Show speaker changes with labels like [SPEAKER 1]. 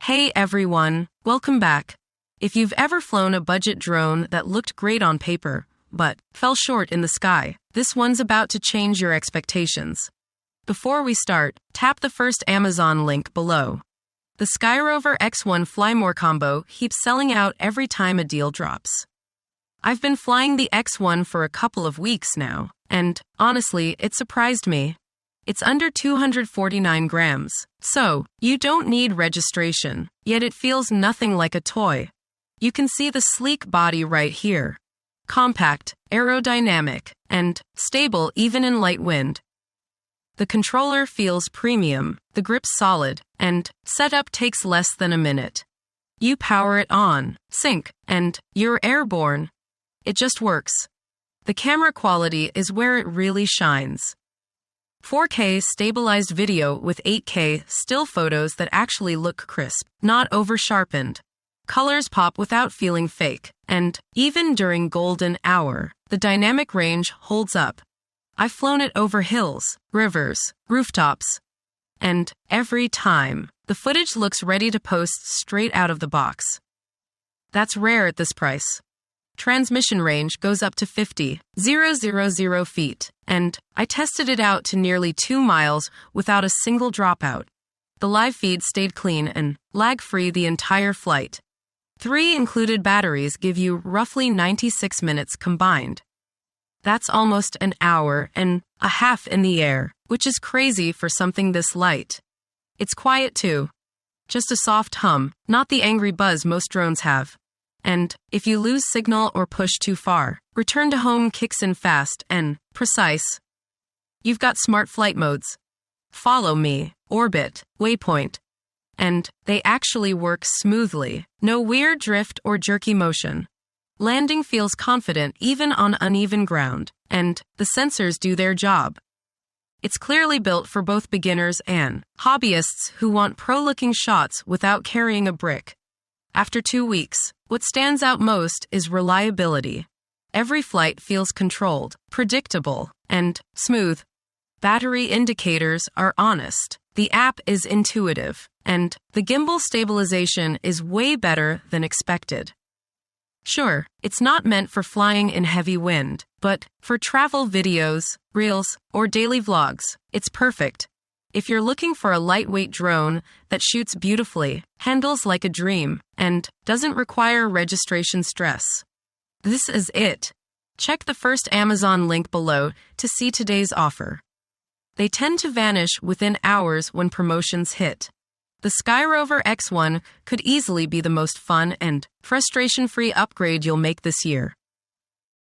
[SPEAKER 1] Hey everyone, welcome back. If you've ever flown a budget drone that looked great on paper, but fell short in the sky, this one's about to change your expectations. Before we start, tap the first Amazon link below. The SKYROVER X1 Fly More combo keeps selling out every time a deal drops. I've been flying the X1 for a couple of weeks now, and honestly, it surprised me. It's under 249 grams, so you don't need registration, yet it feels nothing like a toy. You can see the sleek body right here. Compact, aerodynamic, and stable even in light wind. The controller feels premium, the grip's solid, and setup takes less than a minute. You power it on, sync, and you're airborne. It just works. The camera quality is where it really shines. 4K stabilized video with 8K still photos that actually look crisp, not over-sharpened. Colors pop without feeling fake, and even during golden hour, the dynamic range holds up. I've flown it over hills, rivers, rooftops, and every time, the footage looks ready to post straight out of the box. That's rare at this price. Transmission range goes up to 50,000 feet, and I tested it out to nearly 2 miles without a single dropout. The live feed stayed clean and lag-free the entire flight. 3 included batteries give you roughly 96 minutes combined. That's almost an hour and a half in the air, which is crazy for something this light. It's quiet too. Just a soft hum, not the angry buzz most drones have. And if you lose signal or push too far, return to home kicks in fast and precise. You've got smart flight modes. Follow me, orbit, waypoint. And they actually work smoothly. No weird drift or jerky motion. Landing feels confident even on uneven ground, and the sensors do their job. It's clearly built for both beginners and hobbyists who want pro-looking shots without carrying a brick. After 2 weeks, what stands out most is reliability. Every flight feels controlled, predictable, and smooth. Battery indicators are honest. The app is intuitive, and the gimbal stabilization is way better than expected. Sure, it's not meant for flying in heavy wind, but for travel videos, reels, or daily vlogs, it's perfect. If you're looking for a lightweight drone that shoots beautifully, handles like a dream, and doesn't require registration stress, this is it. Check the first Amazon link below to see today's offer. They tend to vanish within hours when promotions hit. The SKYROVER X1 could easily be the most fun and frustration-free upgrade you'll make this year.